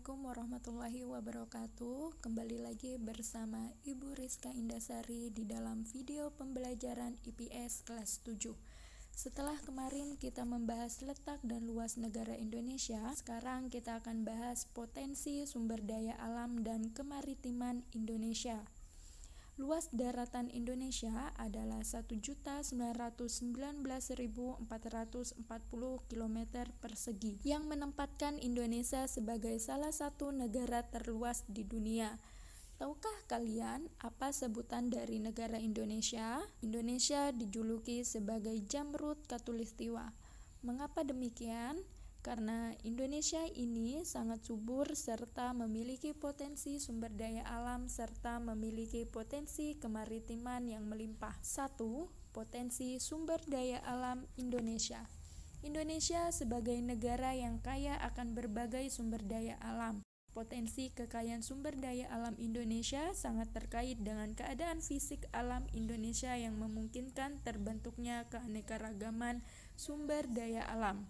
Assalamualaikum warahmatullahi wabarakatuh. Kembali lagi bersama Ibu Rizka Indasari di dalam video pembelajaran IPS kelas 7. Setelah kemarin kita membahas letak dan luas negara Indonesia, sekarang kita akan bahas potensi sumber daya alam dan kemaritiman Indonesia. Luas daratan Indonesia adalah 1.919.440 km persegi, yang menempatkan Indonesia sebagai salah satu negara terluas di dunia. Tahukah kalian apa sebutan dari negara Indonesia? Indonesia dijuluki sebagai Jamrud Khatulistiwa. Mengapa demikian? Karena Indonesia ini sangat subur serta memiliki potensi sumber daya alam serta memiliki potensi kemaritiman yang melimpah. 1. Potensi sumber daya alam Indonesia. Indonesia sebagai negara yang kaya akan berbagai sumber daya alam. Potensi kekayaan sumber daya alam Indonesia sangat terkait dengan keadaan fisik alam Indonesia yang memungkinkan terbentuknya keanekaragaman sumber daya alam.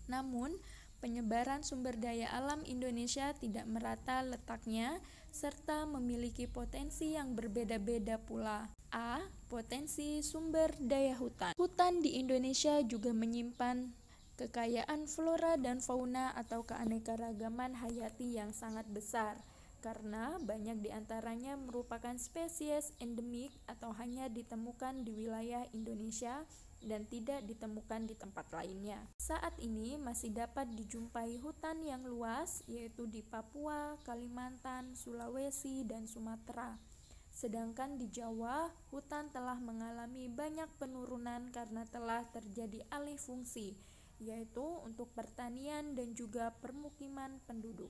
Namun, penyebaran sumber daya alam Indonesia tidak merata letaknya serta memiliki potensi yang berbeda-beda pula. A. Potensi sumber daya hutan. Hutan di Indonesia juga menyimpan kekayaan flora dan fauna atau keanekaragaman hayati yang sangat besar, karena banyak di antaranya merupakan spesies endemik atau hanya ditemukan di wilayah Indonesia dan tidak ditemukan di tempat lainnya. Saat ini masih dapat dijumpai hutan yang luas, yaitu di Papua, Kalimantan, Sulawesi, dan Sumatera. Sedangkan di Jawa, hutan telah mengalami banyak penurunan karena telah terjadi alih fungsi, yaitu untuk pertanian dan juga permukiman penduduk.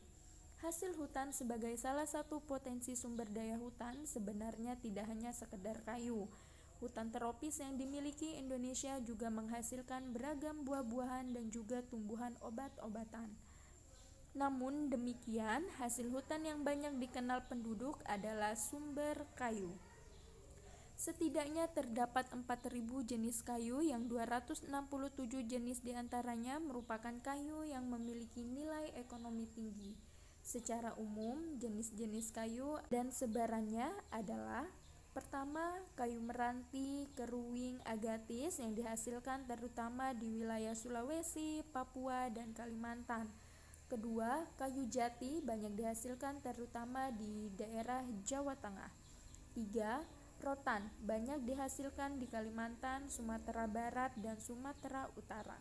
Hasil hutan sebagai salah satu potensi sumber daya hutan sebenarnya tidak hanya sekedar kayu. Hutan tropis yang dimiliki Indonesia juga menghasilkan beragam buah-buahan dan juga tumbuhan obat-obatan. Namun demikian, hasil hutan yang banyak dikenal penduduk adalah sumber kayu. Setidaknya terdapat 4.000 jenis kayu yang 267 jenis diantaranya merupakan kayu yang memiliki nilai ekonomi tinggi. Secara umum, jenis-jenis kayu dan sebarannya adalah: pertama, kayu meranti, keruing, agatis yang dihasilkan terutama di wilayah Sulawesi, Papua, dan Kalimantan. Kedua, kayu jati banyak dihasilkan terutama di daerah Jawa Tengah. 3. Rotan banyak dihasilkan di Kalimantan, Sumatera Barat, dan Sumatera Utara.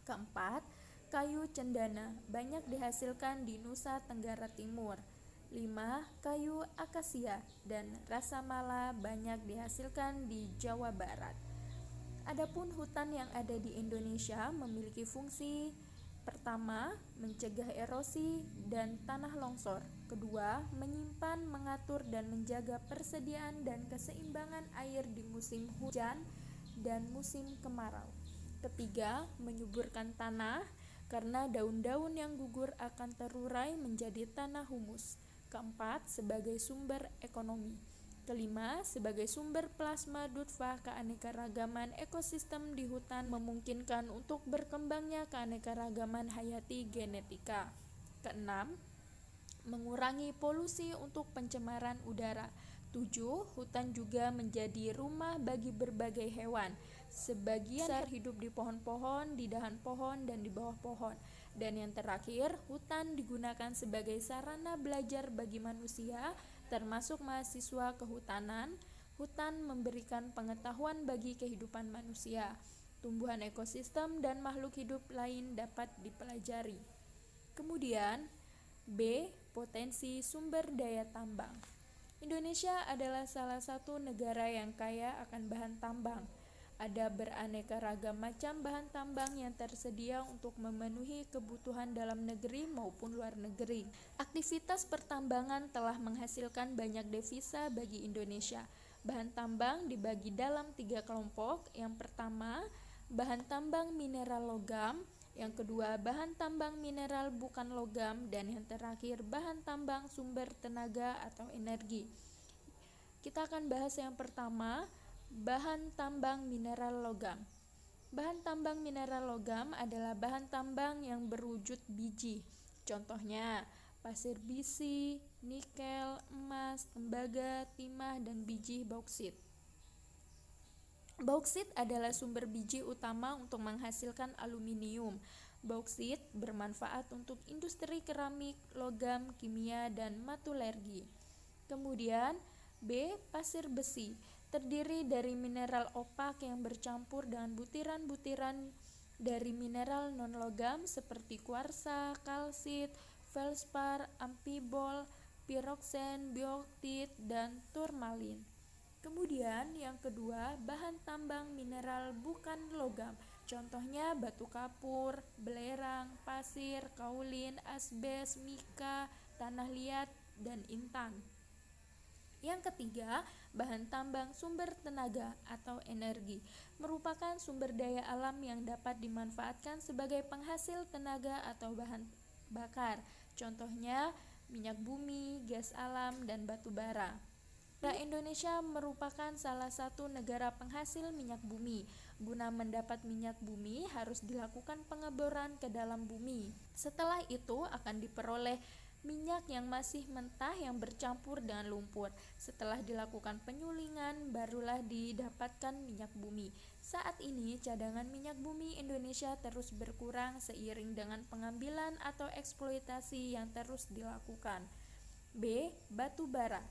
Keempat, kayu cendana banyak dihasilkan di Nusa Tenggara Timur. 5. Kayu akasia dan rasamala banyak dihasilkan di Jawa Barat. Adapun hutan yang ada di Indonesia memiliki fungsi: pertama, mencegah erosi dan tanah longsor. Kedua, menyimpan, mengatur, dan menjaga persediaan dan keseimbangan air di musim hujan dan musim kemarau. Ketiga, menyuburkan tanah karena daun-daun yang gugur akan terurai menjadi tanah humus. Keempat, sebagai sumber ekonomi. Kelima, sebagai sumber plasma dutfah keanekaragaman ekosistem di hutan memungkinkan untuk berkembangnya keanekaragaman hayati genetika. Keenam, mengurangi polusi untuk pencemaran udara. 7. Hutan juga menjadi rumah bagi berbagai hewan. Sebagian besar hidup di pohon-pohon, di dahan pohon, dan di bawah pohon. Dan yang terakhir, hutan digunakan sebagai sarana belajar bagi manusia, termasuk mahasiswa kehutanan. Hutan memberikan pengetahuan bagi kehidupan manusia. Tumbuhan ekosistem dan makhluk hidup lain dapat dipelajari. Kemudian, B. Potensi sumber daya tambang. Indonesia adalah salah satu negara yang kaya akan bahan tambang. Ada beraneka ragam macam bahan tambang yang tersedia untuk memenuhi kebutuhan dalam negeri maupun luar negeri. Aktivitas pertambangan telah menghasilkan banyak devisa bagi Indonesia. Bahan tambang dibagi dalam 3 kelompok. Yang pertama, bahan tambang mineral logam. Yang kedua, bahan tambang mineral bukan logam. Dan yang terakhir, bahan tambang sumber tenaga atau energi. Kita akan bahas yang pertama, bahan tambang mineral logam. Bahan tambang mineral logam adalah bahan tambang yang berwujud biji Contohnya, pasir bisi, nikel, emas, tembaga, timah, dan biji bauksit. Bauksit adalah sumber biji utama untuk menghasilkan aluminium. Bauksit bermanfaat untuk industri keramik, logam, kimia, dan metallurgi. Kemudian, B. Pasir besi terdiri dari mineral opak yang bercampur dengan butiran-butiran dari mineral non-logam seperti kuarsa, kalsit, feldspar, ampibol, piroksen, bioktit, dan turmalin. Kemudian yang kedua, bahan tambang mineral bukan logam. Contohnya batu kapur, belerang, pasir, kaulin, asbes, mika, tanah liat, dan intan. Yang ketiga, bahan tambang sumber tenaga atau energi merupakan sumber daya alam yang dapat dimanfaatkan sebagai penghasil tenaga atau bahan bakar. Contohnya minyak bumi, gas alam, dan batu bara. Indonesia merupakan salah satu negara penghasil minyak bumi. Guna mendapat minyak bumi harus dilakukan pengeboran ke dalam bumi. Setelah itu akan diperoleh minyak yang masih mentah yang bercampur dengan lumpur. Setelah dilakukan penyulingan, barulah didapatkan minyak bumi. Saat ini cadangan minyak bumi Indonesia terus berkurang seiring dengan pengambilan atau eksploitasi yang terus dilakukan. B. Batu bara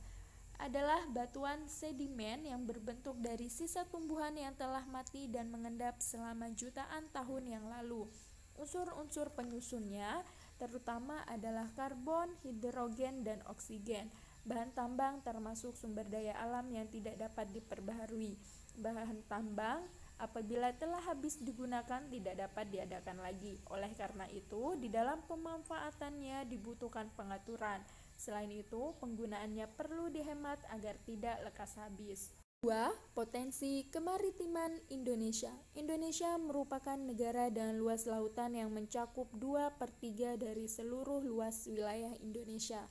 adalah batuan sedimen yang berbentuk dari sisa tumbuhan yang telah mati dan mengendap selama jutaan tahun yang lalu. Unsur-unsur penyusunnya terutama adalah karbon, hidrogen, dan oksigen. Bahan tambang termasuk sumber daya alam yang tidak dapat diperbaharui. Bahan tambang apabila telah habis digunakan tidak dapat diadakan lagi. Oleh karena itu, di dalam pemanfaatannya dibutuhkan pengaturan. Selain itu, penggunaannya perlu dihemat agar tidak lekas habis. 2. Potensi kemaritiman Indonesia. Indonesia merupakan negara dengan luas lautan yang mencakup 2/3 dari seluruh luas wilayah Indonesia.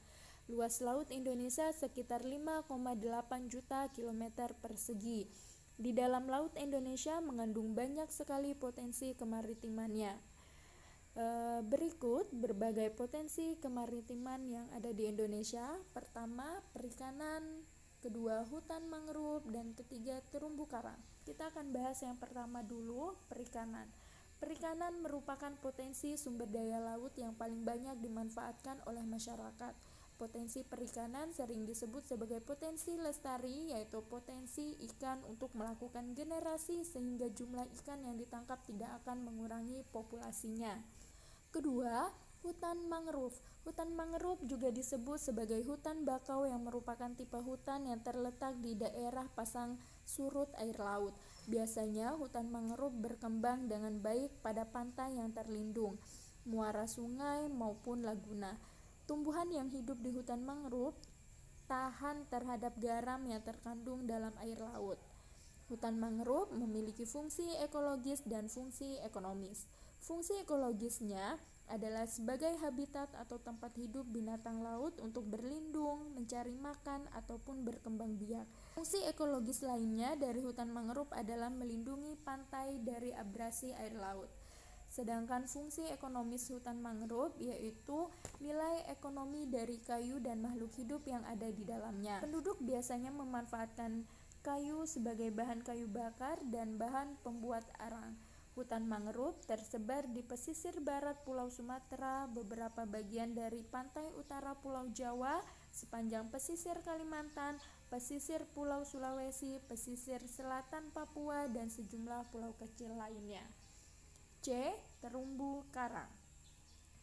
Luas laut Indonesia sekitar 5,8 juta kilometer persegi. Di dalam laut Indonesia mengandung banyak sekali potensi kemaritimannya. Berikut berbagai potensi kemaritiman yang ada di Indonesia. Pertama, perikanan, kedua, hutan mangrove, dan ketiga, terumbu karang. Kita akan bahas yang pertama dulu, perikanan. Perikanan merupakan potensi sumber daya laut yang paling banyak dimanfaatkan oleh masyarakat. Potensi perikanan sering disebut sebagai potensi lestari, yaitu potensi ikan untuk melakukan generasi sehingga jumlah ikan yang ditangkap tidak akan mengurangi populasinya. Kedua, hutan mangrove. Hutan mangrove juga disebut sebagai hutan bakau yang merupakan tipe hutan yang terletak di daerah pasang surut air laut. Biasanya hutan mangrove berkembang dengan baik pada pantai yang terlindung, muara sungai maupun laguna. Tumbuhan yang hidup di hutan mangrove tahan terhadap garam yang terkandung dalam air laut. Hutan mangrove memiliki fungsi ekologis dan fungsi ekonomis. Fungsi ekologisnya adalah sebagai habitat atau tempat hidup binatang laut untuk berlindung, mencari makan, ataupun berkembang biak. Fungsi ekologis lainnya dari hutan mangrove adalah melindungi pantai dari abrasi air laut. Sedangkan fungsi ekonomis hutan mangrove yaitu nilai ekonomi dari kayu dan makhluk hidup yang ada di dalamnya. Penduduk biasanya memanfaatkan kayu sebagai bahan kayu bakar dan bahan pembuat arang. Hutan mangrove tersebar di pesisir barat Pulau Sumatera, beberapa bagian dari pantai utara Pulau Jawa, sepanjang pesisir Kalimantan, pesisir Pulau Sulawesi, pesisir selatan Papua, dan sejumlah pulau kecil lainnya. C. Terumbu karang.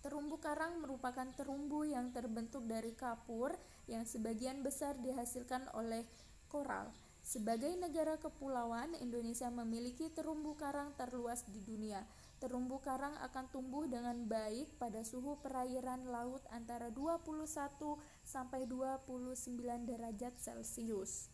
Terumbu karang merupakan terumbu yang terbentuk dari kapur yang sebagian besar dihasilkan oleh koral. Sebagai negara kepulauan, Indonesia memiliki terumbu karang terluas di dunia. Terumbu karang akan tumbuh dengan baik pada suhu perairan laut antara 21 sampai 29 derajat Celcius.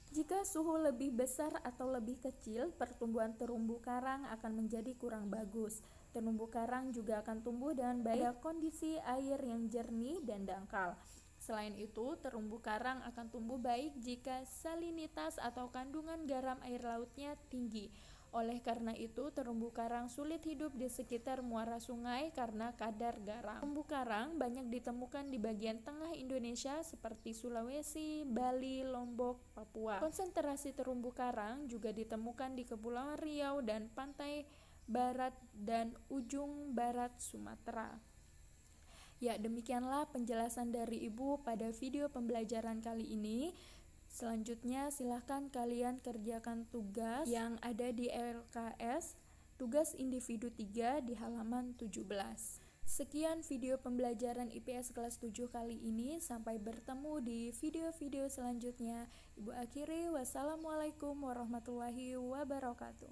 Jika suhu lebih besar atau lebih kecil, pertumbuhan terumbu karang akan menjadi kurang bagus. Terumbu karang juga akan tumbuh dengan baik pada kondisi air yang jernih dan dangkal. Selain itu, terumbu karang akan tumbuh baik jika salinitas atau kandungan garam air lautnya tinggi. Oleh karena itu, terumbu karang sulit hidup di sekitar muara sungai karena kadar garam. Terumbu karang banyak ditemukan di bagian tengah Indonesia seperti Sulawesi, Bali, Lombok, Papua. Konsentrasi terumbu karang juga ditemukan di Kepulauan Riau dan pantai barat dan ujung barat Sumatera. Ya, demikianlah penjelasan dari Ibu pada video pembelajaran kali ini. Selanjutnya silahkan kalian kerjakan tugas yang ada di LKS, tugas individu 3 di halaman 17. Sekian video pembelajaran IPS kelas 7 kali ini, sampai bertemu di video-video selanjutnya. Ibu akhiri, wassalamualaikum warahmatullahi wabarakatuh.